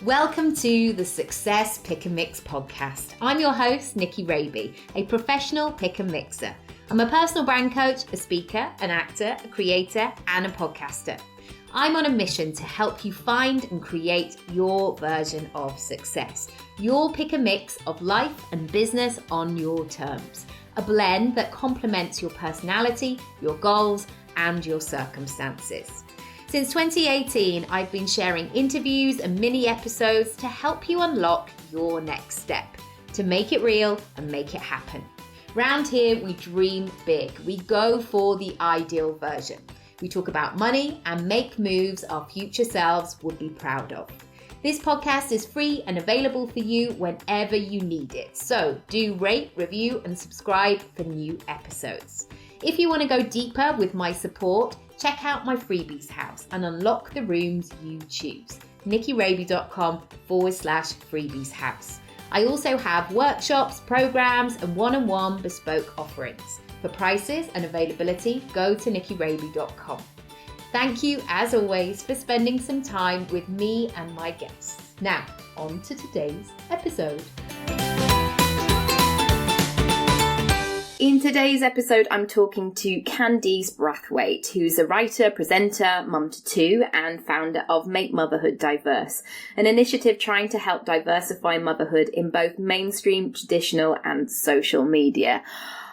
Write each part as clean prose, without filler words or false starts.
Welcome to the Success Pick and Mix podcast. I'm your host, Nicky Raby, a professional pick and mixer. I'm a personal brand coach, a speaker, an actor, a creator, and a podcaster. I'm on a mission to help you find and create your version of success. Your pick and mix of life and business on your terms. A blend that complements your personality, your goals, and your circumstances. Since 2018, I've been sharing interviews and mini episodes to help you unlock your next step, to make it real and make it happen. Round here, we dream big. We go for the ideal version. We talk about money and make moves our future selves would be proud of. This podcast is free and available for you whenever you need it. So do rate, review, and subscribe for new episodes. If you want to go deeper with my support, check out my freebies house and unlock the rooms you choose. nickyraby.com/freebies house. I also have workshops, programs, and one-on-one bespoke offerings. For prices and availability, go to nickyraby.com. Thank you, as always, for spending some time with me and my guests. Now, on to today's episode. In today's episode, I'm talking to Candice Brathwaite, who's a writer, presenter, mum to two, and founder of Make Motherhood Diverse, an initiative trying to help diversify motherhood in both mainstream, traditional, and social media.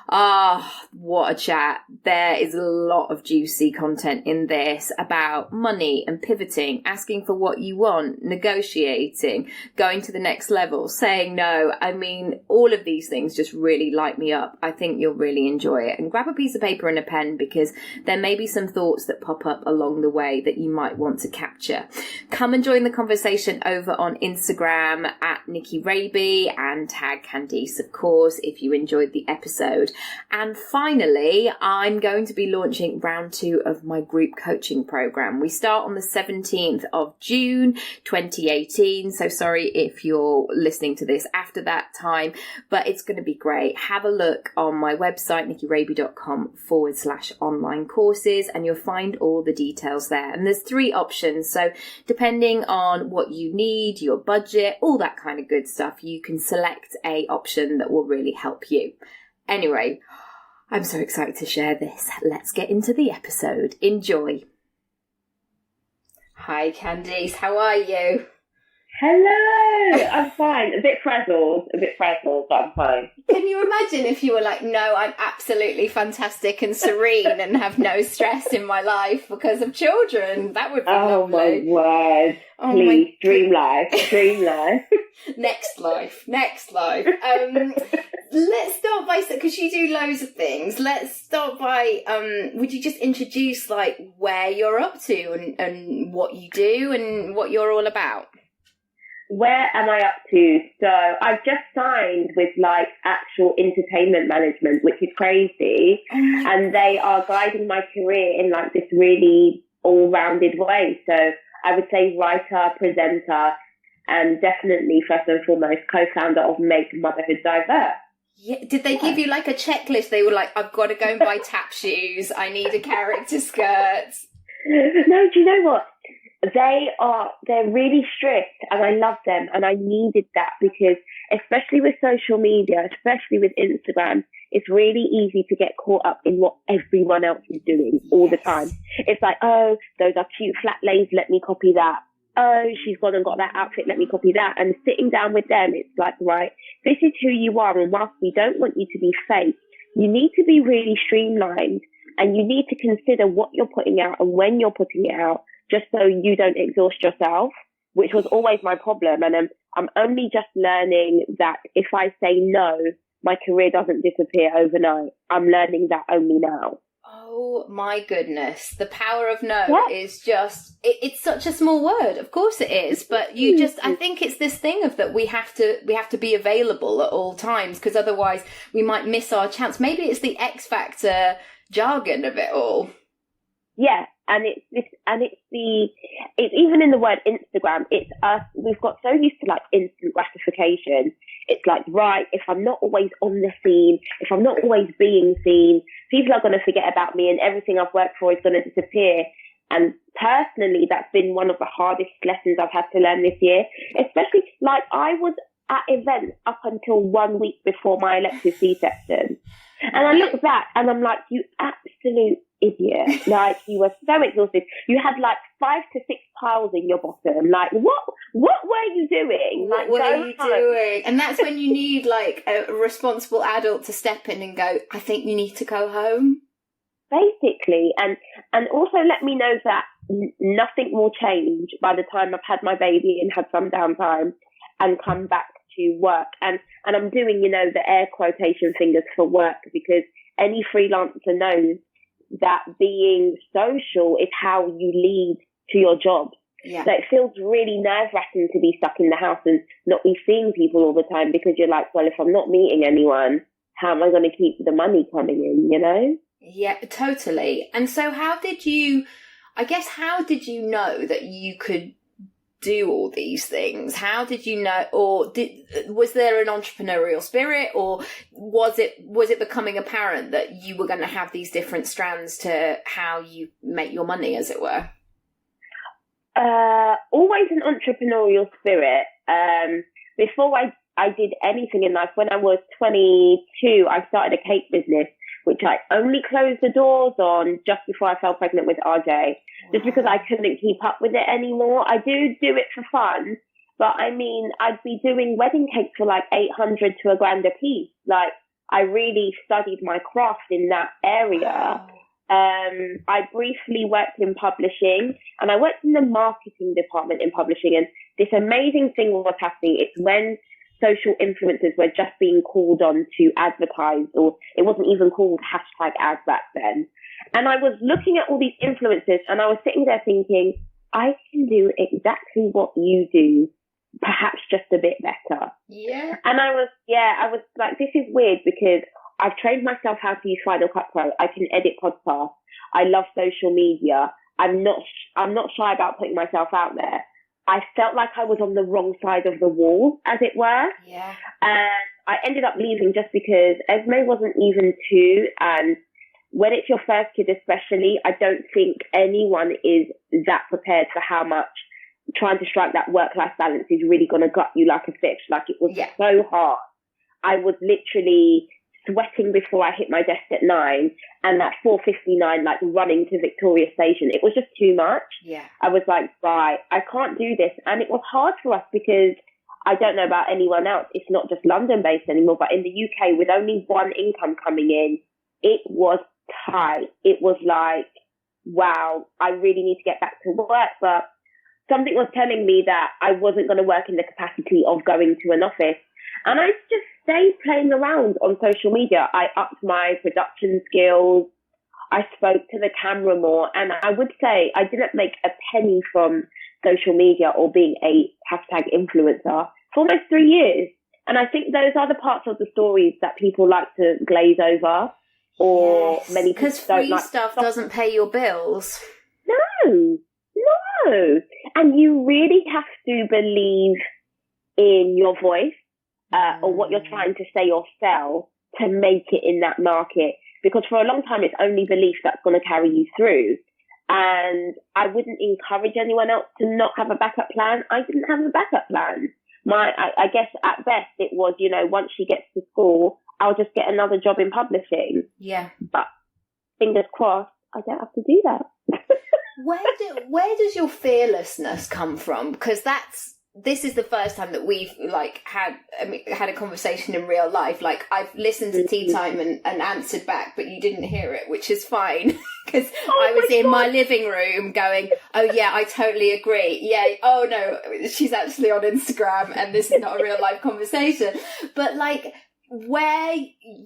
What a chat. There is a lot of juicy content in this about money and pivoting, asking for what you want, negotiating, going to the next level, saying no. I mean, all of these things just really light me up. I think you'll really enjoy it. And grab a piece of paper and a pen because there may be some thoughts that pop up along the way that you might want to capture. Come and join the conversation over on Instagram at Nicky Raby and tag Candice, of course, if you enjoyed the episode. And finally, I'm going to be launching round 2 of my group coaching program. We start on the 17th of June 2018. So sorry if you're listening to this after that time, but it's going to be great. Have a look on my website, nickyraby.com/online courses, and you'll find all the details there. And there's 3 options. So depending on what you need, your budget, all that kind of good stuff, you can select a option that will really help you. Anyway, I'm so excited to share this. Let's get into the episode. Enjoy. Hi, Candice. How are you? Hello. I'm fine. A bit frazzled, but I'm fine. Can you imagine if you were like, no, I'm absolutely fantastic and serene and have no stress in my life because of children? That would be lovely. My word. Oh, please, dream life. Next life. Let's start by, because you do loads of things, let's start by, would you just introduce like where you're up to and what you do and what you're all about? Where am I up to? So I've just signed with like actual entertainment management, which is crazy. And they are guiding my career in like this really all-rounded way. So I would say writer, presenter, and definitely first and foremost co-founder of Make Motherhood Diverse. Yeah. Did they give you like a checklist? They were like, I've got to go and buy tap shoes. I need a character skirt. No, do you know what? They're really strict and I love them and I needed that because especially with social media, especially with Instagram, it's really easy to get caught up in what everyone else is doing all the time. It's like, oh, those are cute flat lays, let me copy that. Oh, she's gone and got that outfit, let me copy that. And sitting down with them, it's like, right, this is who you are. And whilst we don't want you to be fake, you need to be really streamlined and you need to consider what you're putting out and when you're putting it out, just so you don't exhaust yourself, which was always my problem. And I'm only just learning that if I say no, my career doesn't disappear overnight. I'm learning that only now. Oh my goodness. The power of no is just, it's such a small word. Of course it is. But I think it's this thing of that we have to be available at all times because otherwise we might miss our chance. Maybe it's the X Factor jargon of it all. Yeah. And it's even in the word Instagram, it's us, we've got so used to like instant gratification. It's like, right, if I'm not always on the scene, if I'm not always being seen, people are going to forget about me and everything I've worked for is going to disappear. And personally, that's been one of the hardest lessons I've had to learn this year, especially like I was at events up until 1 week before my elective C-section. And I look back and I'm like, you absolute idiot. Like, you were so exhausted. You had like 5 to 6 piles in your bottom. Like, what were you doing? What were you doing? And that's when you need like a responsible adult to step in and go, I think you need to go home. Basically. And also let me know that nothing will change by the time I've had my baby and had some downtime and come back to work. And I'm doing, you know, the air quotation fingers for work, because any freelancer knows that being social is how you lead to your job. Yeah. So it feels really nerve-wracking to be stuck in the house and not be seeing people all the time, because you're like, well, if I'm not meeting anyone, how am I going to keep the money coming in, you know? Yeah, totally. And so how did you know that you could do all these things? How did you know, or was there an entrepreneurial spirit, or was it becoming apparent that you were going to have these different strands to how you make your money, as it were? Always an entrepreneurial spirit. Before I did anything in life, when I was 22, I started a cake business, which I only closed the doors on just before I fell pregnant with RJ, just because I couldn't keep up with it anymore. I do it for fun, but I mean, I'd be doing wedding cakes for like 800 to $1,000 a piece. Like, I really studied my craft in that area. I briefly worked in publishing, and I worked in the marketing department in publishing, and this amazing thing was happening. It's when social influencers were just being called on to advertise, or it wasn't even called #ads back then. And I was looking at all these influencers, and I was sitting there thinking, I can do exactly what you do, perhaps just a bit better. Yeah. And I was like, this is weird, because I've trained myself how to use Final Cut Pro. I can edit podcasts. I love social media. I'm not shy about putting myself out there. I felt like I was on the wrong side of the wall, as it were. Yeah. And I ended up leaving just because Esme wasn't even 2. And when it's your first kid especially, I don't think anyone is that prepared for how much trying to strike that work-life balance is really going to gut you like a fish. Like, it was so hard. I was literally sweating before I hit my desk at 9, and at 4:59, like running to Victoria Station. It was just too much. Yeah. I was like, right, I can't do this. And it was hard for us because I don't know about anyone else. It's not just London based anymore, but in the UK, with only one income coming in, it was tight. It was like, wow, I really need to get back to work. But something was telling me that I wasn't going to work in the capacity of going to an office. And I just stayed playing around on social media. I upped my production skills. I spoke to the camera more. And I would say I didn't make a penny from social media or being a #influencer for almost 3 years. And I think those are the parts of the stories that people like to glaze over, or many people because free stuff doesn't pay your bills. No. And you really have to believe in your voice. Or what you're trying to say or sell to make it in that market. Because for a long time, it's only belief that's going to carry you through. And I wouldn't encourage anyone else to not have a backup plan. I didn't have a backup plan. I guess at best it was, you know, once she gets to school, I'll just get another job in publishing. Yeah. But fingers crossed, I don't have to do that. Where does your fearlessness come from? Because this is the first time that we've had a conversation in real life. Like, I've listened to Tea Time and answered back, but you didn't hear it, which is fine, because I was in my living room going, oh yeah, I totally agree. Yeah. Oh no, she's actually on Instagram and this is not a real life conversation. But like, where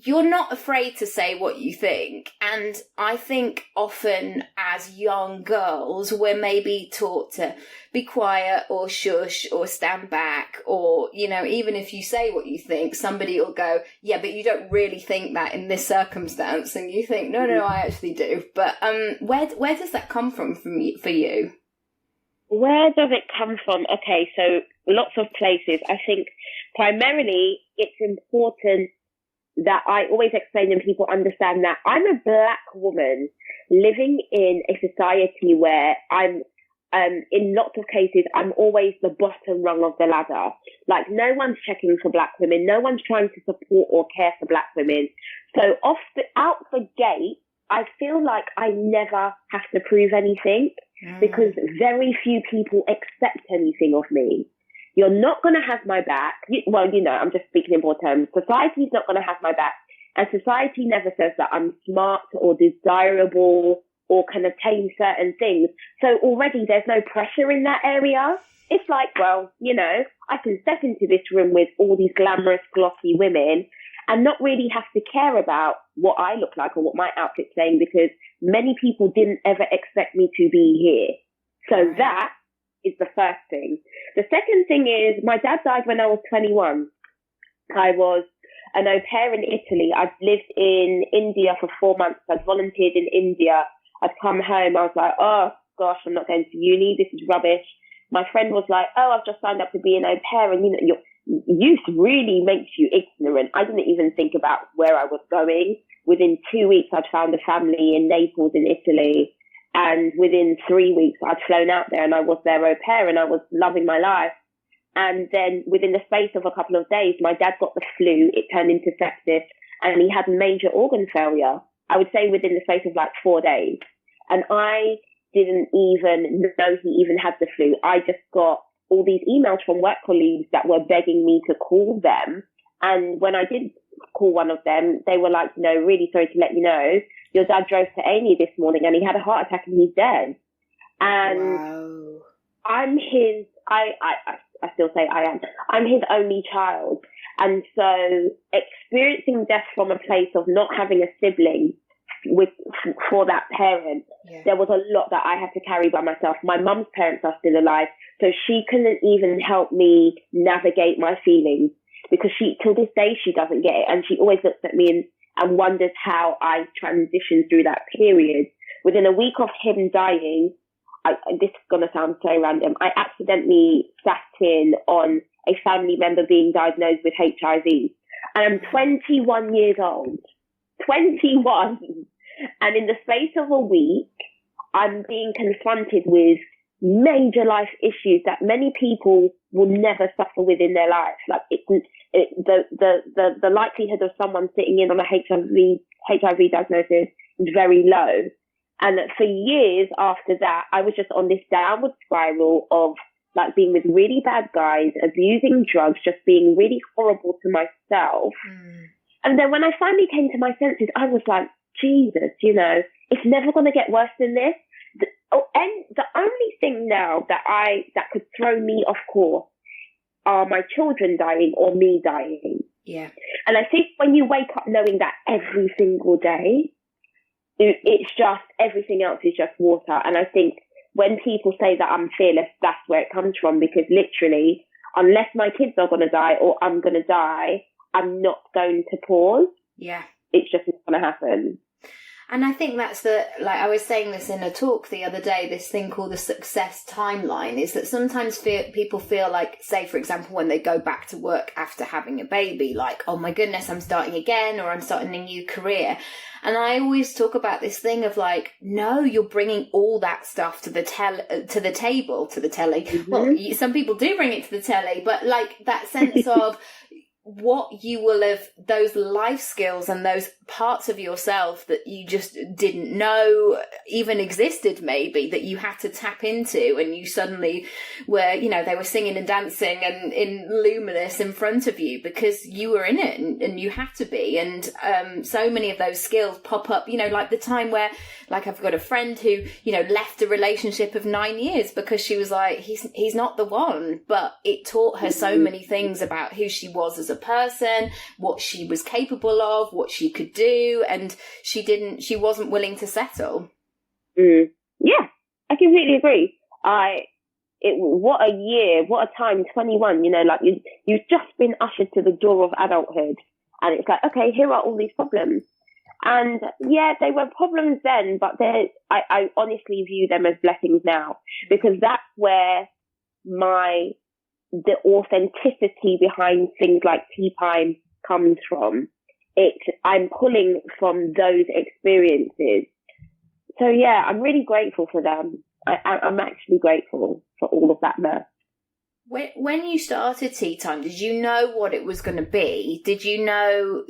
you're not afraid to say what you think. And I think often as young girls, we're maybe taught to be quiet or shush or stand back, or, you know, even if you say what you think, somebody will go, yeah, but you don't really think that in this circumstance. And you think, no, I actually do. But where does that come from for you? Where does it come from? Okay, so lots of places. I think primarily it's important that I always explain and people understand that I'm a black woman living in a society where I'm, in lots of cases, I'm always the bottom rung of the ladder. Like, no one's checking for black women. No one's trying to support or care for black women. So out the gate, I feel like I never have to prove anything because very few people accept anything of me. You're not going to have my back. I'm just speaking in broad terms. Society's not going to have my back. And society never says that I'm smart or desirable or can attain certain things. So already there's no pressure in that area. It's like, well, I can step into this room with all these glamorous, glossy women and not really have to care about what I look like or what my outfit's saying because many people didn't ever expect me to be here. So that is the first thing. The second thing is my dad died when I was 21. I was an au pair in Italy. I'd lived in India for 4 months. I'd volunteered in India. I'd come home. I was like, oh, gosh, I'm not going to uni. This is rubbish. My friend was like, oh, I've just signed up to be an au pair. And, your youth really makes you ignorant. I didn't even think about where I was going. Within 2 weeks, I'd found a family in Naples in Italy. And within 3 weeks, I'd flown out there and I was their au pair and I was loving my life. And then within the space of a couple of days, my dad got the flu. It turned into sepsis and he had major organ failure. I would say within the space of like 4 days. And I didn't even know he even had the flu. I just got all these emails from work colleagues that were begging me to call them. And when I did call one of them, they were like, really sorry to let you know, your dad drove to A&E this morning and he had a heart attack and he's dead. And wow. I'm his, I still say I am. I'm his only child. And so experiencing death from a place of not having a sibling for that parent, there was a lot that I had to carry by myself. My mum's parents are still alive, so she couldn't even help me navigate my feelings because till this day, she doesn't get it. And she always looks at me and wonders how I transitioned through that period. Within a week of him dying, this is going to sound so random, I accidentally sat in on a family member being diagnosed with HIV. And I'm 21 years old. 21. And in the space of a week, I'm being confronted with major life issues that many people will never suffer with in their life. Like the likelihood of someone sitting in on a HIV diagnosis is very low. And for years after that, I was just on this downward spiral of like being with really bad guys, abusing drugs, just being really horrible to myself. And then when I finally came to my senses, I was like, Jesus, it's never going to get worse than this. And the only thing now that could throw me off course are my children dying or me dying. Yeah. And I think when you wake up knowing that every single day, it's just, everything else is just water. And I think when people say that I'm fearless, that's where it comes from, because literally, unless my kids are going to die or I'm going to die, I'm not going to pause. Yeah. It's just not going to happen. And I think that's I was saying this in a talk the other day, this thing called the success timeline, is that sometimes people feel like, say, for example, when they go back to work after having a baby, like, oh my goodness, I'm starting again, or I'm starting a new career. And I always talk about this thing of like, no, you're bringing all that stuff to the telly. Mm-hmm. Well, some people do bring it to the telly, but like that sense of what you will have, those life skills and those parts of yourself that you just didn't know even existed, maybe, that you had to tap into, and you suddenly were, they were singing and dancing and in luminous in front of you because you were in it and you had to be. And so many of those skills pop up, like the time where, like, I've got a friend who, left a relationship of 9 years because she was like, he's not the one, but it taught her so many things about who she was as a person, what she was capable of, what she could do, and she wasn't willing to settle. Yeah, I completely agree. What a year, what a time, 21, like you've just been ushered to the door of adulthood, and it's like, okay, here are all these problems. And yeah, they were problems then, but I honestly view them as blessings now, because that's where the authenticity behind things like tea time comes from. I'm pulling from those experiences. So yeah, I'm really grateful for them. I'm actually grateful for all of that mess. When you started Tea Time, did you know what it was going to be? Did you know,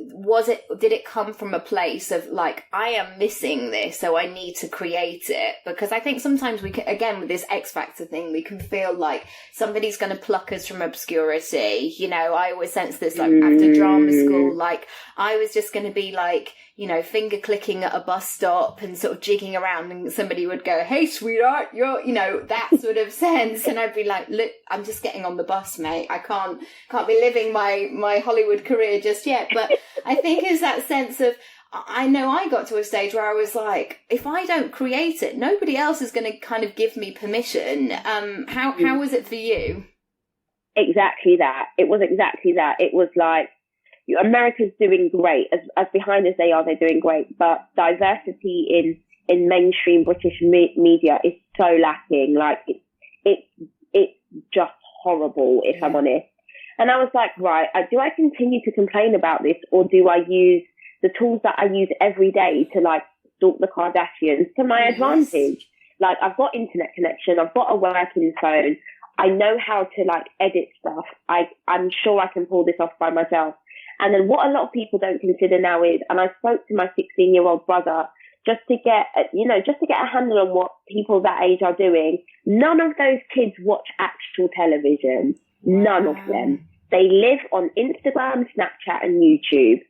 did it come from a place of like, I am missing this, so I need to create it? Because I think sometimes we can, again, with this X Factor thing, we can feel like somebody's going to pluck us from obscurity. You know, I always sense this, like, after drama school, like, I was just going to be like, you know, finger clicking at a bus stop and sort of jigging around, and somebody would go, "Hey, sweetheart, you're," you know, that sort of sense. And I'd be like, "Look, I'm just getting on the bus, mate. I can't be living my Hollywood career just yet." But I think it's that sense of, I know I got to a stage where I was like, if I don't create it, nobody else is going to kind of give me permission. How was it for you? Exactly that. It was exactly that. It was like, America's doing great, as behind as they are, they're doing great, but diversity in mainstream British media is so lacking. Like, it's just horrible, if I'm honest. And I was like, right, do I continue to complain about this, or do I use the tools that I use every day to like stalk the Kardashians to my advantage? Like, I've got internet connection, I've got a working phone, I know how to like edit stuff. I'm sure I can pull this off by myself. And then what a lot of people don't consider now is, and I spoke to my 16-year-old brother just to get a handle on what people that age are doing. None of those kids watch actual television. None of them. They live on Instagram, Snapchat, and YouTube.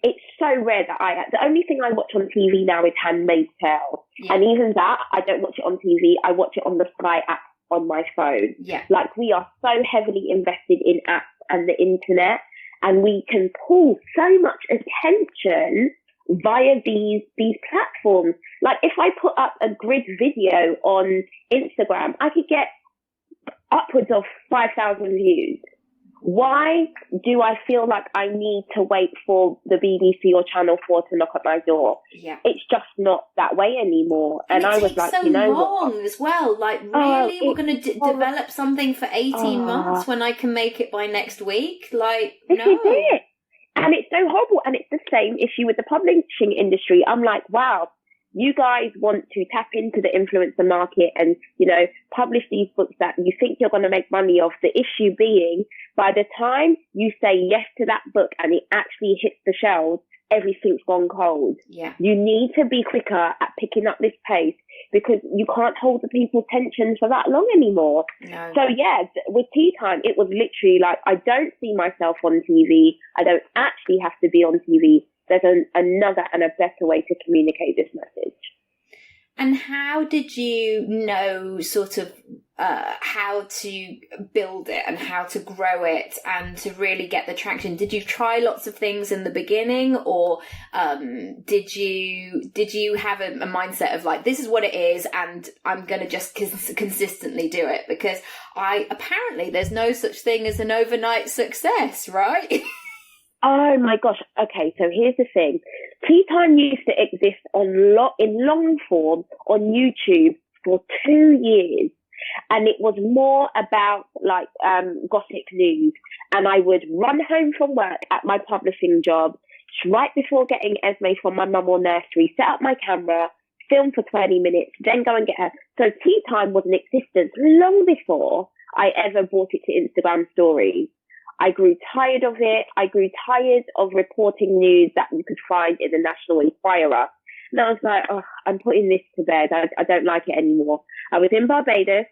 It's so rare that the only thing I watch on TV now is Handmaid's Tale. Yeah. And even that, I don't watch it on TV. I watch it on the Sky app on my phone. Yeah. Like, we are so heavily invested in apps and the internet, and we can pull so much attention via these platforms. Like, if I put up a grid video on Instagram, I could get upwards of 5,000 views. Why do I feel like I need to wait for the BBC or Channel 4 to knock at my door? Yeah. It's just not that way anymore. And I was like, so you know long what? As well. Like, really? We're going to develop something for 18 months when I can make it by next week? Like, this no. is it. And it's so horrible. And it's the same issue with the publishing industry. I'm like, wow, you guys want to tap into the influencer market and, you know, publish these books that you think you're going to make money off. The issue being, by the time you say yes to that book and it actually hits the shelves, everything's gone cold. Yeah. You need to be quicker at picking up this pace, because you can't hold the people's attention for that long anymore. No. So yeah, with Tea Time, it was literally like, I don't see myself on TV. I don't actually have to be on TV. There's another and a better way to communicate this message. And how did you know sort of how to build it and how to grow it and to really get the traction? Did you try lots of things in the beginning, or did you have a mindset of like, this is what it is and I'm going to just consistently do it? Because apparently there's no such thing as an overnight success, right? Oh my gosh. Okay, so here's the thing. Tea Time used to exist in long form on YouTube for 2 years. And it was more about like gossip news. And I would run home from work at my publishing job right before getting Esme from my mum or nursery, set up my camera, film for 20 minutes, then go and get her. So Tea Time was in existence long before I ever brought it to Instagram stories. I grew tired of it. I grew tired of reporting news that you could find in the National Enquirer. And I was like, oh, I'm putting this to bed. I don't like it anymore. I was in Barbados.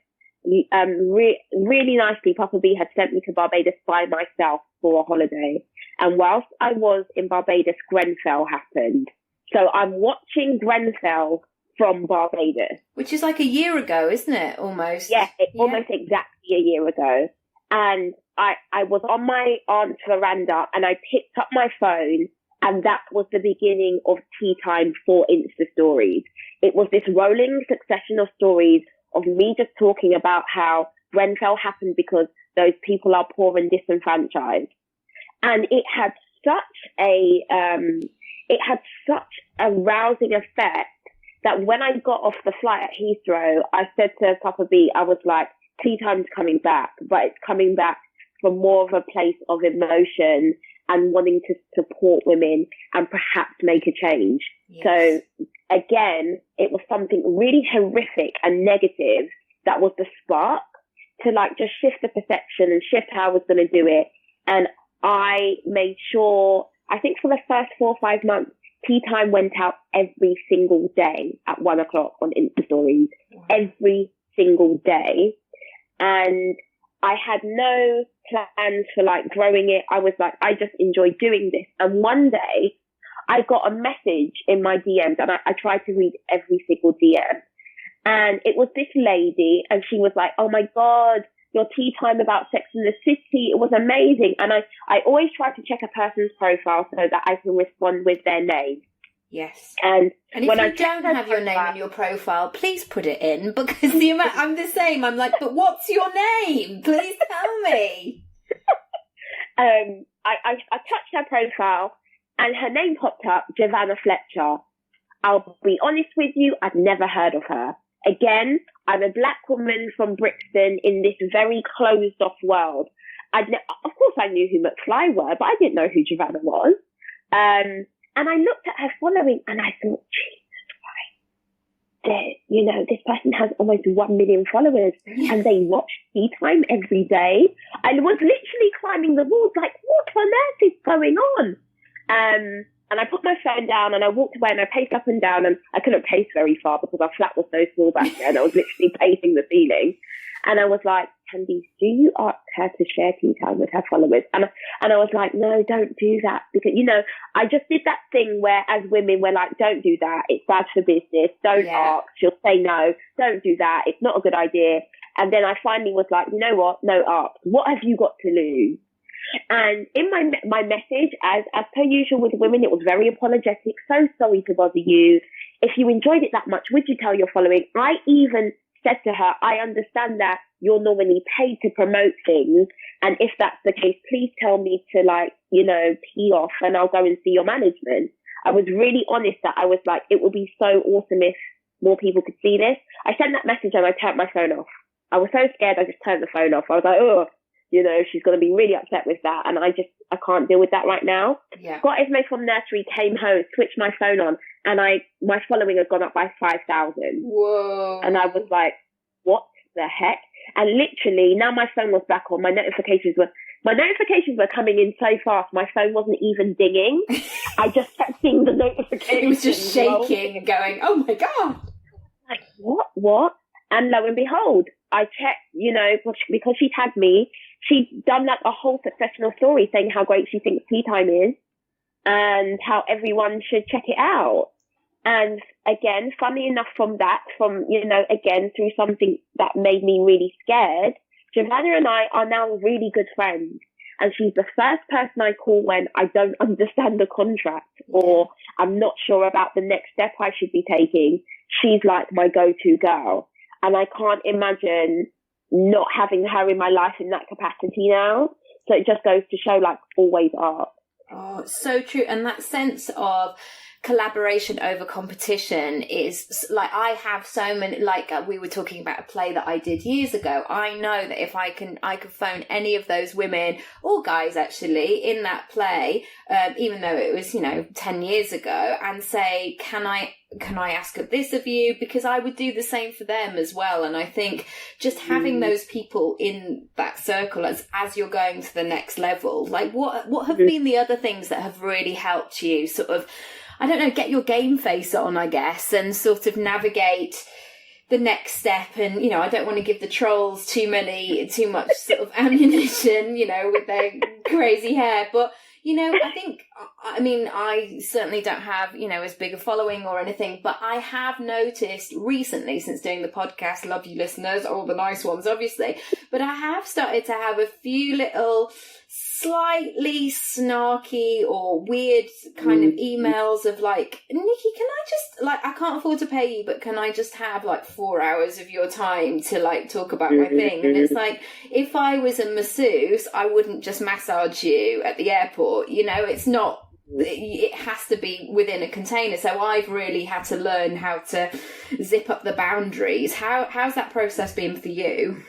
Really nicely, Papa B had sent me to Barbados by myself for a holiday. And whilst I was in Barbados, Grenfell happened. So I'm watching Grenfell from Barbados. Which is like a year ago, isn't it? Almost. Yeah, almost exactly a year ago. And I was on my aunt's veranda and I picked up my phone, and that was the beginning of Tea Time for Insta Stories. It was this rolling succession of stories of me just talking about how Grenfell happened because those people are poor and disenfranchised. And it had such a rousing effect that when I got off the flight at Heathrow, I said to Papa B, I was like, Tea Time's coming back, but it's coming back from more of a place of emotion and wanting to support women and perhaps make a change. Yes. So again, it was something really horrific and negative that was the spark to like just shift the perception and shift how I was going to do it. And I made sure, I think for the first 4 or 5 months, tea time went out every single day at 1 o'clock on Insta stories, every single day. And I had no plans for like growing it. I was like, I just enjoy doing this. And one day I got a message in my DMs, and I tried to read every single DM. And it was this lady, and she was like, oh my God, your tea time about Sex in the City, it was amazing. And I always try to check a person's profile so that I can respond with their name. Yes. And if when you I don't have your name in your profile, please put it in, because the amount, I'm the same. I'm like, but what's your name? Please tell me. I touched her profile and her name popped up, Giovanna Fletcher. I'll be honest with you, I've never heard of her. Again, I'm a black woman from Brixton in this very closed off world. Of course I knew who McFly were, but I didn't know who Giovanna was. And I looked at her following and I thought, Jesus Christ, you know, this person has almost 1 million followers and they watch tea time every day. I was literally climbing the walls like, what on earth is going on? And I put my phone down and I walked away and I paced up and down, and I couldn't pace very far because our flat was so small back then. I was literally pacing the ceiling. And I was like, Candice, do you ask her to share tea time with her followers? And I was like, no, don't do that. Because, you know, I just did that thing where as women, we're like, don't do that. It's bad for business. Don't ask. She'll say no. Don't do that. It's not a good idea. And then I finally was like, you know what? No, ask. What have you got to lose? And in my message, as per usual with women, it was very apologetic. So sorry to bother you. If you enjoyed it that much, would you tell your following? I even said to her, I understand that you're normally paid to promote things. And if that's the case, please tell me to like, you know, pee off and I'll go and see your management. I was really honest that I was like, it would be so awesome if more people could see this. I sent that message and I turned my phone off. I was so scared, I just turned the phone off. I was like, oh, you know, she's going to be really upset with that. And I can't deal with that right now. Yeah. Got Esme from nursery, came home, switched my phone on, and my following had gone up by 5,000. Whoa. And I was like, what the heck? And literally, now my phone was back on. My notifications were coming in so fast, my phone wasn't even dinging. I just kept seeing the notifications. It was just shaking and going, oh my God. Like, what? And lo and behold, I checked, you know, because she tagged me, she'd done like a whole successional story saying how great she thinks tea time is and how everyone should check it out. And again, funny enough you know, again, through something that made me really scared, Giovanna and I are now really good friends. And she's the first person I call when I don't understand the contract or I'm not sure about the next step I should be taking. She's like my go-to girl. And I can't imagine not having her in my life in that capacity now. So it just goes to show, like, always ask. Oh, it's so true. And that sense of collaboration over competition is like, I have so many, like we were talking about a play that I did years ago. I know that if I could phone any of those women or guys actually in that play, even though it was, you know, 10 years ago, and say, can I ask this of you? Because I would do the same for them as well. And I think just having those people in that circle as you're going to the next level, like what have been the other things that have really helped you sort of, I don't know, get your game face on, I guess, and sort of navigate the next step? And, you know, I don't want to give the trolls too much sort of ammunition, you know, with their crazy hair, but, you know, I mean, I certainly don't have, you know, as big a following or anything, but I have noticed recently since doing the podcast, love you listeners, all the nice ones, obviously, but I have started to have a few little slightly snarky or weird kind of emails of like, Nicky, can I just, like, I can't afford to pay you, but can I just have like 4 hours of your time to like talk about my thing? And it's like, if I was a masseuse, I wouldn't just massage you at the airport, you know, it has to be within a container. So I've really had to learn how to zip up the boundaries. How's that process been for you?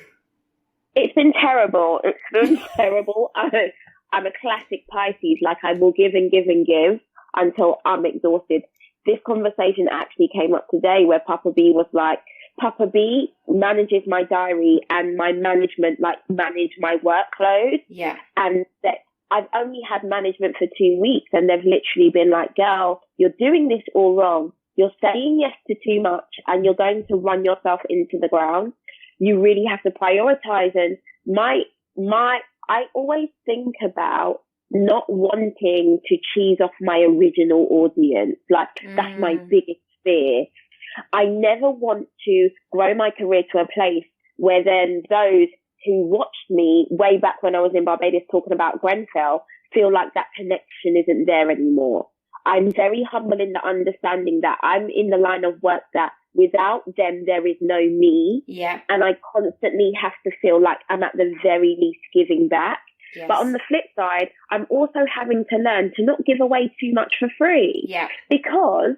It's been terrible. I'm a classic Pisces. Like, I will give and give and give until I'm exhausted. this conversation actually came up today where Papa B was like, Papa B manages my diary and my management manage my workload. Yeah. And that I've only had management for 2 weeks and they've literally been like, girl, you're doing this all wrong. You're saying yes to too much and you're going to run yourself into the ground. You really have to prioritize. And I always think about not wanting to cheese off my original audience. That's my biggest fear. I never want to grow my career to a place where then those who watched me way back when I was in Barbados talking about Grenfell feel like that connection isn't there anymore. I'm very humble in the understanding that I'm in the line of work that without them, there is no me. Yeah. And I constantly have to feel like I'm at the very least giving back. Yes. But on the flip side, I'm also having to learn to not give away too much for free. Yeah. Because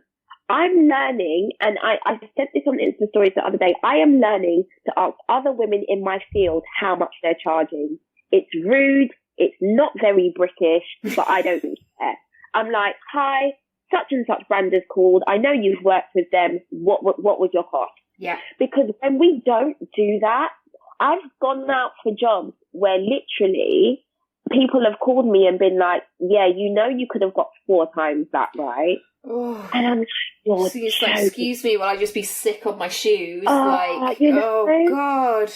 I'm learning, and I said this on Insta Stories the other day, I am learning to ask other women in my field how much they're charging. It's rude, it's not very British, but I don't care. I'm like, hi, such and such brand is called. I know you've worked with them. What was your cost? Yeah. Because when we don't do that, I've gone out for jobs where literally people have called me and been like, yeah, you could have got 4 times that, right? Oh. And I'm like, so it's like, excuse me, will I just be sick on my shoes? Oh God.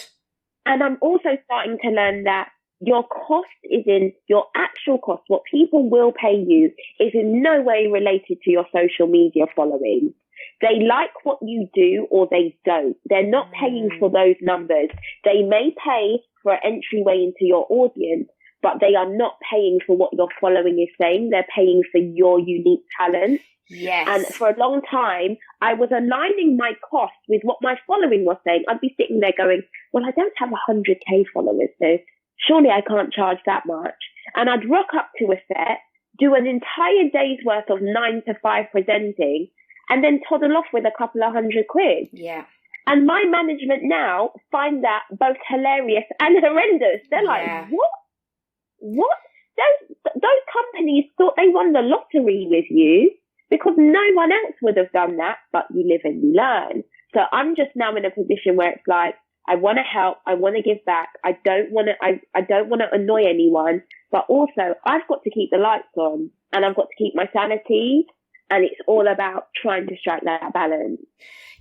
And I'm also starting to learn that your cost is in your actual cost. What people will pay you is in no way related to your social media following. They like what you do or they don't. They're not paying for those numbers. They may pay for an entryway into your audience, but they are not paying for what your following is saying. They're paying for your unique talent. Yes. And for a long time, I was aligning my cost with what my following was saying. I'd be sitting there going, well, I don't have 100K followers, so surely I can't charge that much. And I'd rock up to a set, do an entire day's worth of 9 to 5 presenting, and then toddle off with a couple of £100. Yeah. And my management now find that both hilarious and horrendous. They're like, what? Those companies thought they won the lottery with you because no one else would have done that, but you live and you learn. So I'm just now in a position where it's like, I want to help. I want to give back. I don't want to annoy anyone, but also I've got to keep the lights on and I've got to keep my sanity. And it's all about trying to strike that balance.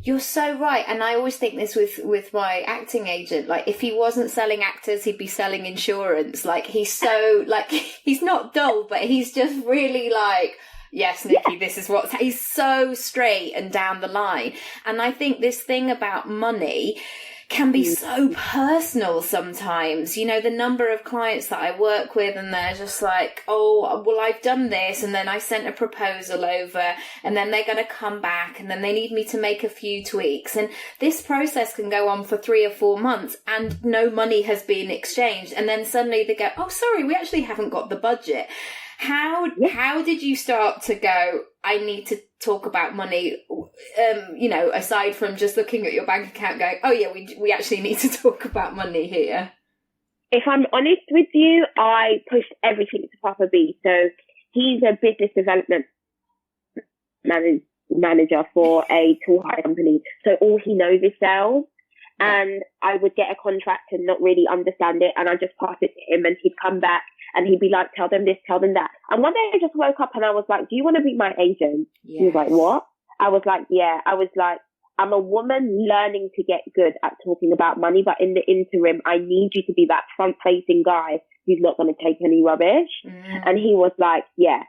You're so right. And I always think this with my acting agent. Like, if he wasn't selling actors, he'd be selling insurance. Like, he's so, like, he's not dull, but he's just really like, yes, Nicky, this is he's so straight and down the line. And I think this thing about money can be so personal sometimes. You know, the number of clients that I work with and they're just like, oh, well, I've done this and then I sent a proposal over and then they're going to come back and then they need me to make a few tweaks. And this process can go on for 3 or 4 months and no money has been exchanged. And then suddenly they go, oh, sorry, we actually haven't got the budget. How did you start to go, I need to talk about money, aside from just looking at your bank account going, oh yeah, we actually need to talk about money here? If I'm honest with you, I pushed everything to Papa B. So he's a business development manager for a tool hire company. So all he knows is sales. And I would get a contract and not really understand it. And I'd just pass it to him and he'd come back and he'd be like, tell them this, tell them that. And one day I just woke up and I was like, do you want to be my agent? Yes. He was like, what? I was like, yeah. I was like, I'm a woman learning to get good at talking about money, but in the interim, I need you to be that front-facing guy who's not going to take any rubbish. And he was like, yeah,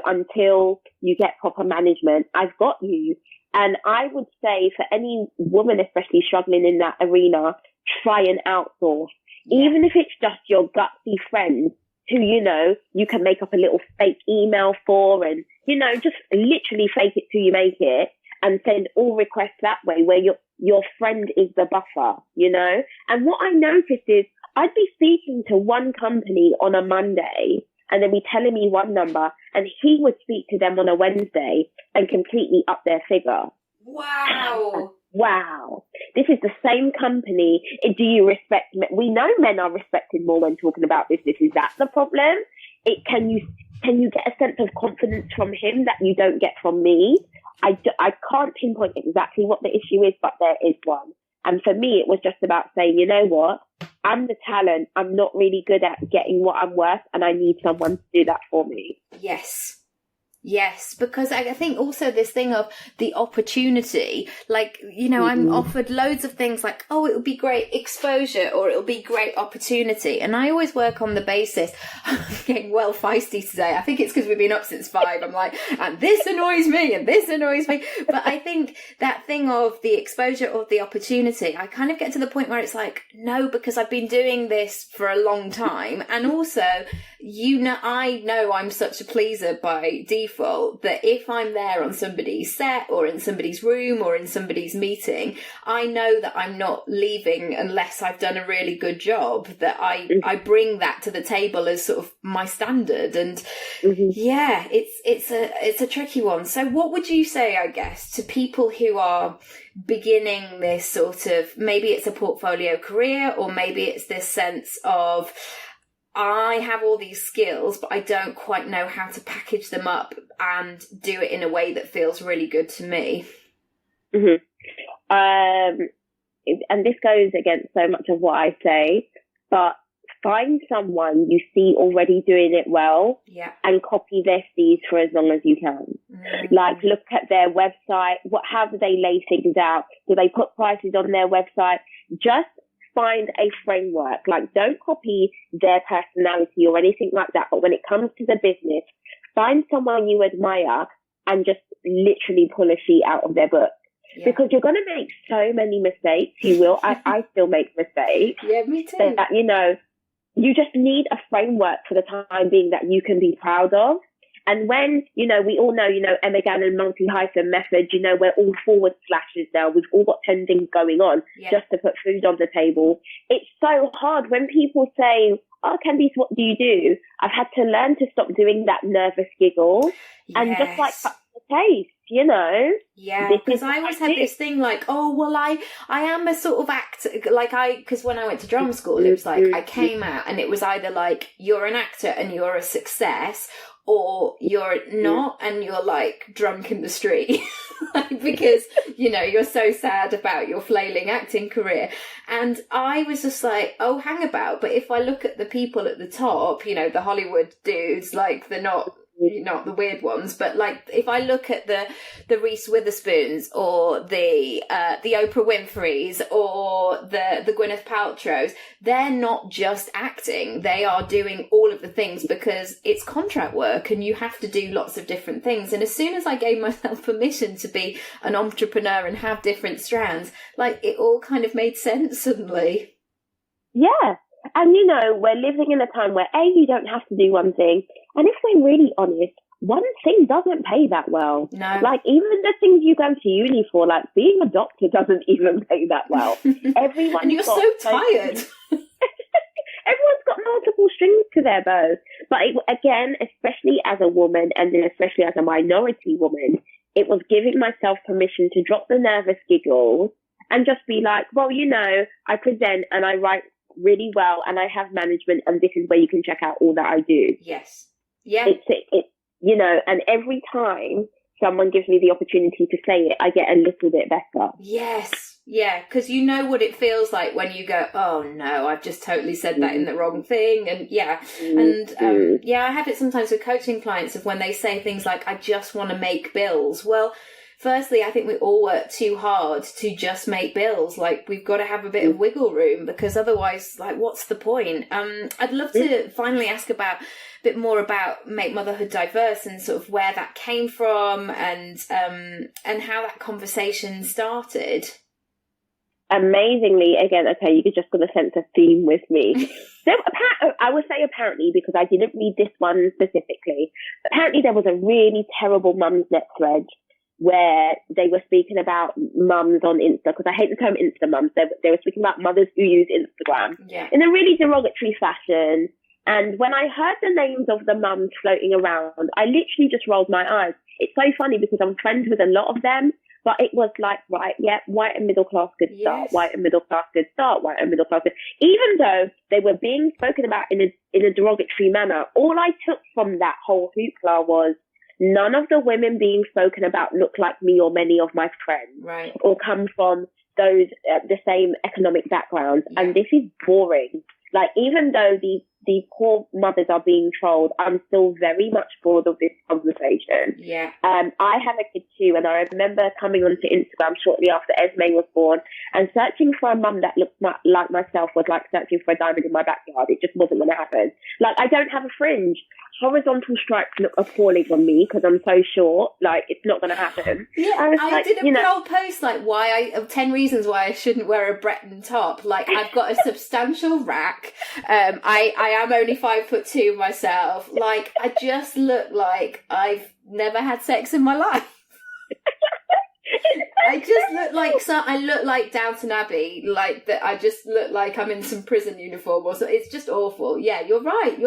until you get proper management, I've got you. And I would say for any woman, especially struggling in that arena, try and outsource. Yeah. Even if it's just your gutsy friends who, you can make up a little fake email for and, just literally fake it till you make it and send all requests that way where your friend is the buffer, And what I noticed is I'd be speaking to one company on a Monday and they'd be telling me one number and he would speak to them on a Wednesday and completely up their figure. Wow. This is the same company. Do you respect men? We know men are respected more when talking about business. Is that the problem? Can you get a sense of confidence from him that you don't get from me? I can't pinpoint exactly what the issue is, but there is one. And for me, it was just about saying, you know what? I'm the talent. I'm not really good at getting what I'm worth, and I need someone to do that for me. Yes, because I think also this thing of the opportunity, like, you know, I'm offered loads of things like, oh, it would be great exposure or it'll be great opportunity. And I always work on the basis, I'm getting well feisty today. I think it's because we've been up since 5. I'm like, and this annoys me and this annoys me. But I think that thing of the exposure or the opportunity, I kind of get to the point where it's like, no, because I've been doing this for a long time. And also, you know, I know I'm such a pleaser by default that if I'm there on somebody's set or in somebody's room or in somebody's meeting, I know that I'm not leaving unless I've done a really good job, that I bring that to the table as sort of my standard. And yeah, it's a tricky one. So what would you say, I guess, to people who are beginning this sort of, maybe it's a portfolio career, or maybe it's this sense of, I have all these skills, but I don't quite know how to package them up and do it in a way that feels really good to me. And this goes against so much of what I say, but find someone you see already doing it well, and copy their steeds for as long as you can. Like, look at their website. How do they lay things out? Do they put prices on their website? Just find a framework. Like, don't copy their personality or anything like that. But when it comes to the business, find someone you admire and just literally pull a sheet out of their book. Because you're going to make so many mistakes. You will. I still make mistakes. Yeah, me too. So that, you know, you just need a framework for the time being that you can be proud of. And when, you know, we all know, you know, Emma Gannon multi-hyphen method, you know, we're all forward slashes now. We've all got 10 things going on just to put food on the table. It's so hard when people say, oh, Candice, what do you do? I've had to learn to stop doing that nervous giggle and just like cut the pace, you know? Yeah, because I always had this thing like, oh, well, I am a sort of actor. Like because when I went to drama school, it was like I came out and it was either like you're an actor and you're a success, or you're not and you're like drunk in the street because, you know, you're so sad about your flailing acting career. And I was just like, oh, hang about. But if I look at the people at the top, you know, the Hollywood dudes, like they're not the weird ones, but like if I look at the Reese Witherspoons or the Oprah Winfreys or the Gwyneth Paltrows, they're not just acting, they are doing all of the things because it's contract work and you have to do lots of different things. And as soon as I gave myself permission to be an entrepreneur and have different strands, like it all kind of made sense suddenly. Yeah. And, you know, we're living in a time where, you don't have to do one thing. And if we're really honest, one thing doesn't pay that well. No. Like, even the things you go to uni for, like being a doctor doesn't even pay that well. And you're so tired. Everyone's got multiple strings to their bow. But again, especially as a woman, and then especially as a minority woman, it was giving myself permission to drop the nervous giggles and just be like, well, you know, I present and I write really well and I have management, and this is where you can check out all that I do. Yes. Yeah. It's you know, and every time someone gives me the opportunity to say it, I get a little bit better. Yes. Yeah, because you know what it feels like when you go, oh no, I've just totally said that in the wrong thing. And I have it sometimes with coaching clients of when they say things like, I just want to make bills. Well, firstly, I think we all work too hard to just make bills. Like, we've got to have a bit of wiggle room, because otherwise, like, what's the point? I'd love to finally ask a bit more about Make Motherhood Diverse and sort of where that came from and how that conversation started. Amazingly, again, okay, you're just going to sense a theme with me. So I would say apparently, because I didn't read this one specifically, apparently there was a really terrible Mumsnet thread where they were speaking about mums on Insta, because I hate the term Insta mums. They were speaking about mothers who use Instagram in a really derogatory fashion. And when I heard the names of the mums floating around, I literally just rolled my eyes. It's so funny because I'm friends with a lot of them, but it was like, right, yeah, white and middle class good start, white and middle class good start, white and middle class good. Even though they were being spoken about in a derogatory manner, all I took from that whole hoopla was, none of the women being spoken about look like me or many of my friends, right, or come from those the same economic backgrounds. Yeah. And this is boring. Like, even though these poor mothers are being trolled, I'm still very much bored of this conversation. Yeah. I have a kid too, and I remember coming onto Instagram shortly after Esme was born and searching for a mum that looked like myself was like searching for a diamond in my backyard. It just wasn't going to happen. Like, I don't have a fringe. Horizontal stripes look appalling on me because I'm so short. Like, it's not going to happen. Yeah, I did a whole post like 10 reasons why I shouldn't wear a Breton top. Like, I've got a substantial rack. I am only 5'2" myself. Like, I just look like I've never had sex in my life. I just look like I look like Downton Abbey, like that. I just look like I'm in some prison uniform or something. It's just awful. Yeah, you're right.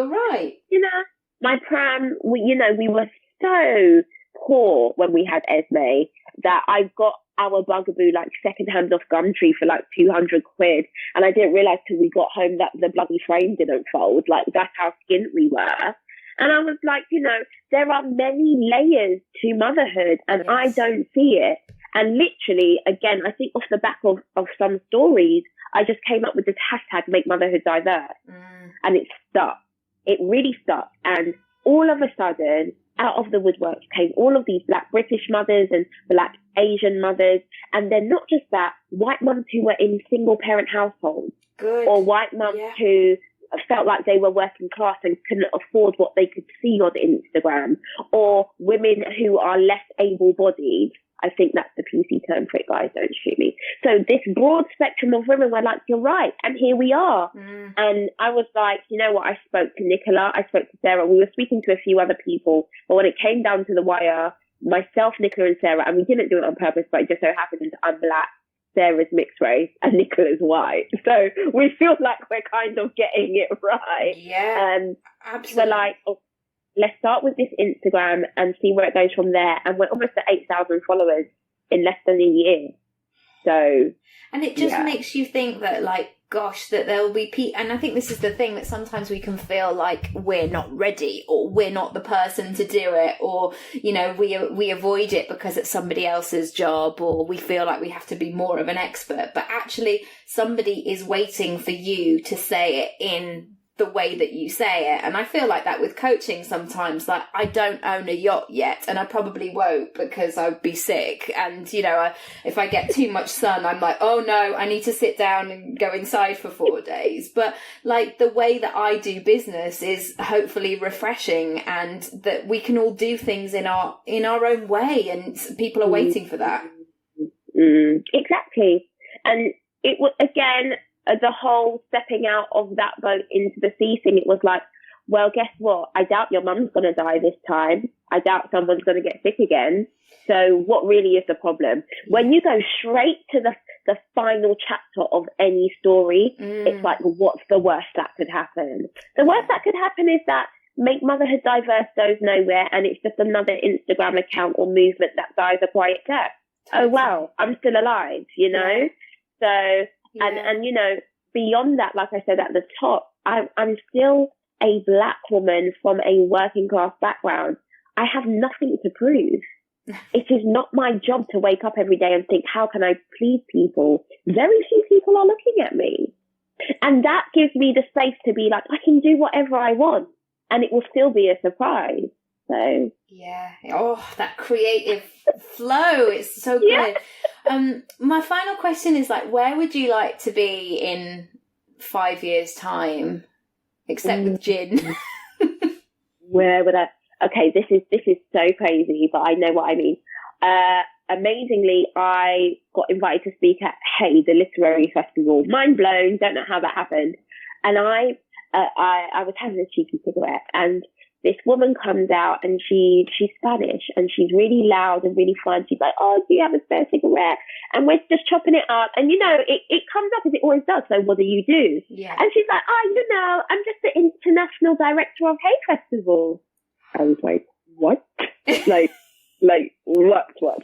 You know, my pram, we were so poor when we had Esme that I got our bugaboo like secondhand off Gumtree for like 200 quid. And I didn't realise till we got home that the bloody frame didn't fold. Like, that's how skint we were. And I was like, there are many layers to motherhood and Yes. I don't see it. And literally, again, I think off the back of some stories, I just came up with this hashtag, make motherhood diverse. And it stuck. It really stuck. And all of a sudden, out of the woodwork came all of these Black British mothers and Black Asian mothers. And then not just that, white mums who were in single parent households. Good. Or white mums who felt like they were working class and couldn't afford what they could see on Instagram. Or women who are less able-bodied. I think that's the PC term for it, guys, don't shoot me. So this broad spectrum of women were like, you're right, and here we are. And I was like, you know what, I spoke to Nicola, I spoke to Sarah, we were speaking to a few other people, but when it came down to the wire, myself, Nicola and Sarah, and we didn't do it on purpose, but it just so happened I'm Black, Sarah's mixed race, and Nicola's white. So we feel like we're kind of getting it right. Yeah, absolutely. We're like, let's start with this Instagram and see where it goes from there. And we're almost at 8,000 followers in less than a year. So, and it just makes you think that, like, gosh, that there will be people. And I think this is the thing, that sometimes we can feel like we're not ready, or we're not the person to do it, or, we avoid it because it's somebody else's job, or we feel like we have to be more of an expert. But actually, somebody is waiting for you to say it in the way that you say it. And I feel like that with coaching sometimes. Like, I don't own a yacht yet, and I probably won't because I'd be sick. And, if I get too much sun, I'm like, oh no, I need to sit down and go inside for 4 days. But like, the way that I do business is hopefully refreshing, and that we can all do things in our own way, and people are waiting for that. Exactly. And it was, again, the whole stepping out of that boat into the sea thing, it was like, well, guess what? I doubt your mum's going to die this time. I doubt someone's going to get sick again. So what really is the problem? When you go straight to the final chapter of any story, it's like, what's the worst that could happen? The worst that could happen is that make motherhood diverse goes nowhere, and it's just another Instagram account or movement that dies a quiet death. Oh, wow, I'm still alive, So... And beyond that, like I said at the top, I'm still a Black woman from a working class background. I have nothing to prove. It is not my job to wake up every day and think, how can I please people? Very few people are looking at me. And that gives me the space to be like, I can do whatever I want, and it will still be a surprise. So yeah, that creative flow, it's so good. My final question is, like, where would you like to be in 5 years' time, except with gin? Where would I? Okay, this is so crazy, but I know what I mean. Amazingly, I got invited to speak at Hey, the literary festival. Mind blown. Don't know how that happened. And I was having a cheeky cigarette, and this woman comes out, and she's Spanish, and she's really loud and really fun. She's like, oh, do you have a spare cigarette? And we're just chopping it up. And, it comes up as it always does. So what do you do? Yeah. And she's like, I'm just the international director of Hay Festival. I was like, what?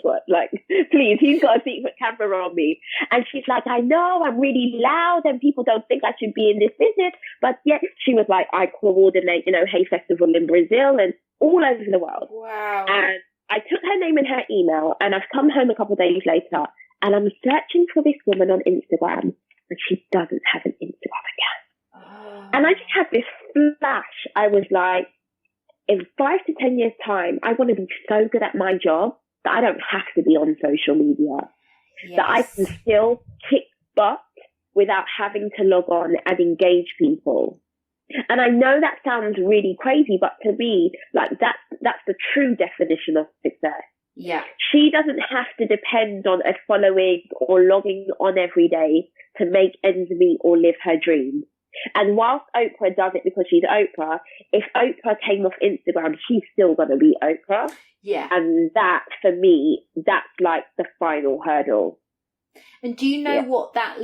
what? Like, please, he's got a secret camera on me. And she's like, I know, I'm really loud and people don't think I should be in this business. But yet she was like, I coordinate, Hay Festival in Brazil and all over the world. Wow. And I took her name and her email, and I've come home a couple of days later, and I'm searching for this woman on Instagram, and she doesn't have an Instagram account. Oh. And I just had this flash. I was like, in 5 to 10 years' time, I want to be so good at my job that I don't have to be on social media. Yes. That I can still kick butt without having to log on and engage people. And I know that sounds really crazy, but to me, like that's the true definition of success. Yeah. She doesn't have to depend on a following or logging on every day to make ends meet or live her dreams. And whilst Oprah does it because she's Oprah, if Oprah came off Instagram, she's still going to be Oprah. Yeah. And that, for me, that's like the final hurdle. And do you know what that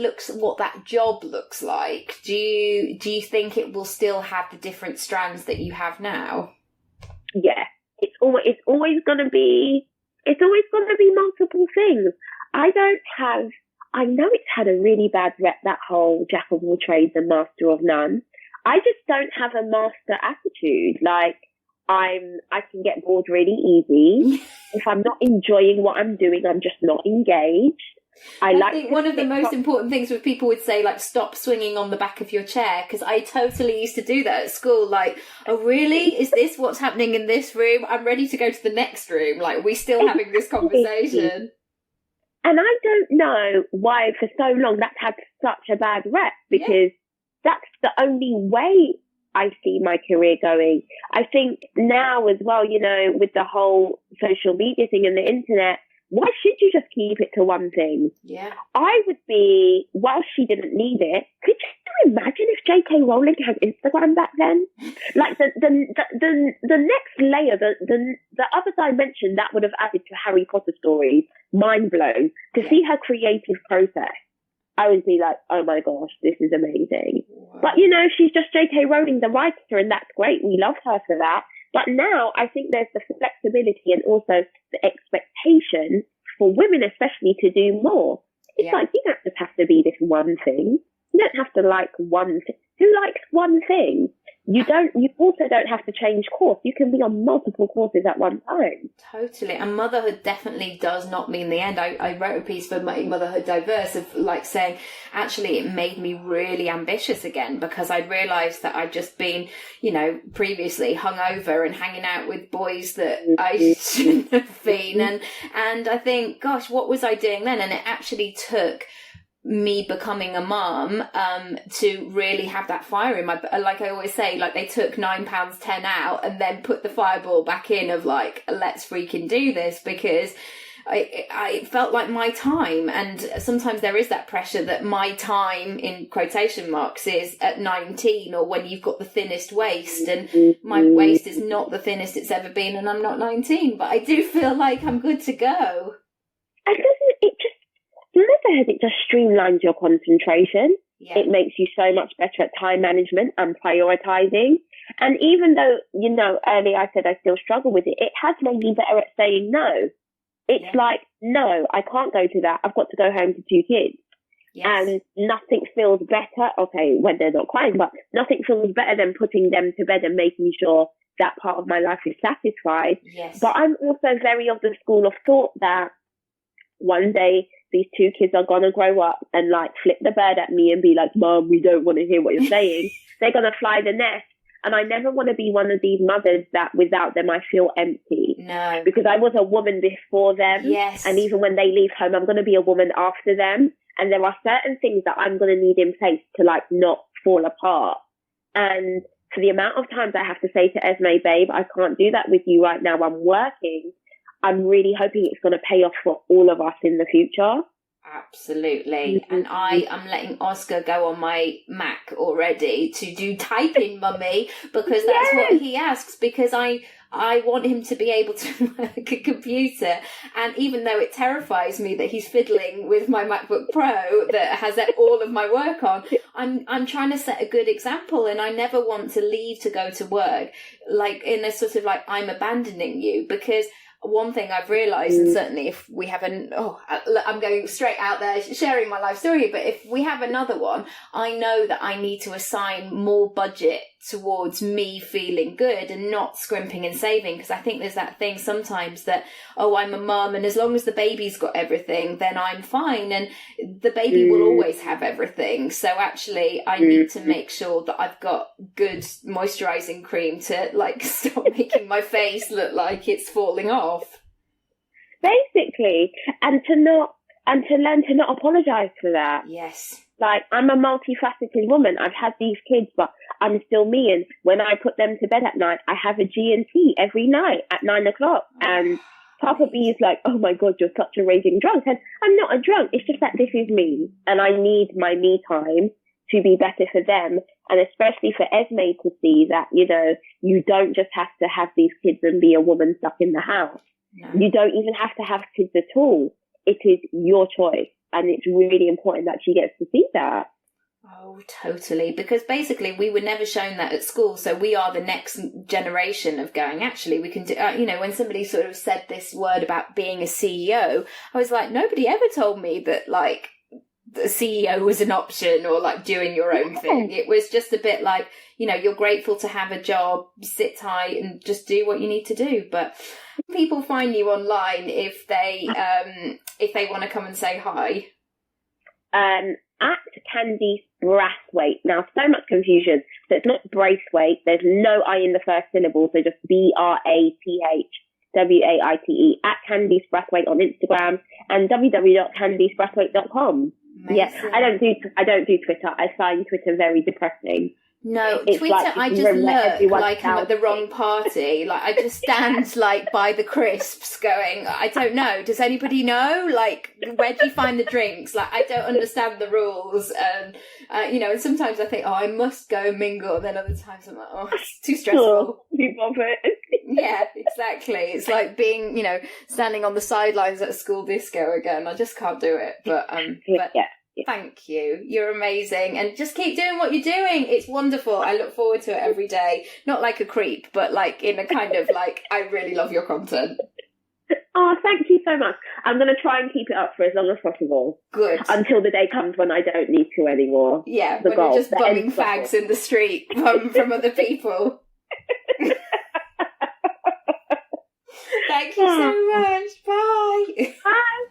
job looks like? Do you think it will still have the different strands that you have now? Yeah. It's always going to be multiple things. I know it's had a really bad rep, that whole jack of all trades and master of none. I just don't have a master attitude. Like, I can get bored really easy. If I'm not enjoying what I'm doing, I'm just not engaged. I think one of the most important things with people would say, like, stop swinging on the back of your chair, because I totally used to do that at school. Like, oh, really? Is this what's happening in this room? I'm ready to go to the next room. Like, we're still having this conversation. And I don't know why for so long that's had such a bad rep, because that's the only way I see my career going. I think now as well, you know, with the whole social media thing and the internet, why should you just keep it to one thing? Yeah. I would be, while she didn't need it, could you imagine if J.K. Rowling had Instagram back then? Like the next layer, the other dimension that would have added to Harry Potter stories, mind blown, to see her creative process. I would be like, oh my gosh, this is amazing. Wow. But, you know, she's just J.K. Rowling, the writer, and that's great. We love her for that. But now I think there's the flexibility and also the expectation for women especially to do more. It's like, you don't just have to be this one thing. You don't have to like one thing. Who likes one thing? You also don't have to change course. You can be on multiple courses at one time. Totally. And motherhood definitely does not mean the end. I wrote a piece for Make Motherhood Diverse of like saying, actually, it made me really ambitious again, because I'd realised that I'd just been, you know, previously hungover and hanging out with boys that I shouldn't have been. And I think, gosh, what was I doing then? And it actually took me becoming a mum to really have that fire in my, like I always say, like they took £9.10 out and then put the fireball back in of like, let's freaking do this, because I felt like my time, and sometimes there is that pressure that my time in quotation marks is at 19, or when you've got the thinnest waist, and my waist is not the thinnest it's ever been and I'm not 19, but I do feel like I'm good to go. And doesn't it just, motherhood, it just streamlines your concentration. Yeah. It makes you so much better at time management and prioritizing. And even though, you know, earlier I said I still struggle with it, it has made me better at saying no. It's like, no, I can't go to that. I've got to go home to 2 kids. Yes. And nothing feels better, okay, when they're not crying, but nothing feels better than putting them to bed and making sure that part of my life is satisfied. Yes. But I'm also very of the school of thought that one day these 2 kids are going to grow up and like flip the bird at me and be like, Mom, we don't want to hear what you're saying. They're going to fly the nest. And I never want to be one of these mothers that without them I feel empty. No. Because I was a woman before them. Yes. And even when they leave home, I'm going to be a woman after them. And there are certain things that I'm going to need in place to like not fall apart. And for the amount of times I have to say to Esme, babe, I can't do that with you right now. I'm working. I'm really hoping it's going to pay off for all of us in the future. Absolutely. And I am letting Oscar go on my Mac already to do typing, mummy, because that's what he asks, because I want him to be able to work a computer. And even though it terrifies me that he's fiddling with my MacBook Pro that has all of my work on, I'm trying to set a good example, and I never want to leave to go to work like in a sort of like, I'm abandoning you, because one thing I've realised, and certainly if we have I'm going straight out there sharing my life story, but if we have another one, I know that I need to assign more budget towards me feeling good and not scrimping and saving, because I think there's that thing sometimes that, oh, I'm a mum and as long as the baby's got everything then I'm fine, and the baby will always have everything. So actually I need to make sure that I've got good moisturising cream to like stop making my face look like it's falling off. Basically, and to learn to not apologise for that. Yes. Like, I'm a multifaceted woman. I've had these kids, but I'm still me. And when I put them to bed at night, I have a G&T every night at 9:00. And Papa B is like, oh my God, you're such a raging drunk. And I'm not a drunk. It's just that this is me. And I need my me time to be better for them. And especially for Esme to see that, you know, you don't just have to have these kids and be a woman stuck in the house. No. You don't even have to have kids at all. It is your choice. And it's really important that she gets to see that. Oh, totally. Because basically we were never shown that at school. So we are the next generation of going, actually, we can do, you know, when somebody sort of said this word about being a CEO, I was like, nobody ever told me that, like, the CEO was an option or like doing your own thing. It was just a bit like, you know, you're grateful to have a job, sit tight and just do what you need to do. But people find you online if they want to come and say hi. At Candice Brathwaite. Now, so much confusion. So it's not Braithwaite. There's no I in the first syllable. So just BRATHWAITE at Candice Brathwaite on Instagram and www.candicebраthwaite.com. Yes, I don't do Twitter. I find Twitter very depressing. No, it's Twitter, like, I just look like I'm at the wrong party. Like, I just stand, like, by the crisps going, I don't know, does anybody know? Like, where do you find the drinks? Like, I don't understand the rules. You know, and sometimes I think, oh, I must go and mingle. And then other times I'm like, oh, it's too stressful. Yeah, exactly. It's like being, you know, standing on the sidelines at a school disco again. I just can't do it. But yeah. Thank you. You're amazing. And just keep doing what you're doing. It's wonderful. I look forward to it every day. Not like a creep, but like in a kind of like, I really love your content. Oh, thank you so much. I'm going to try and keep it up for as long as possible. Good. Until the day comes when I don't need to anymore. Yeah, when you're just bumming fags in the street from other people. Thank you so much. Bye. Bye.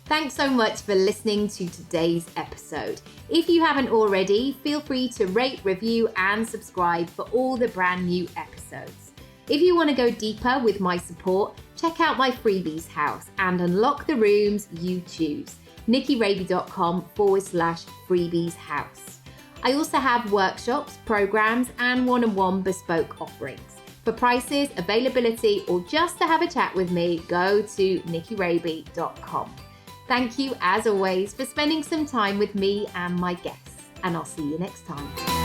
Thanks so much for listening to today's episode. If you haven't already, feel free to rate, review and subscribe for all the brand new episodes. If you want to go deeper with my support, check out my freebies house and unlock the rooms you choose. nickyraby.com/freebies house. I also have workshops, programs and one-on-one bespoke offerings. For prices, availability or just to have a chat with me, go to nickyraby.com. Thank you, as always, for spending some time with me and my guests, and I'll see you next time.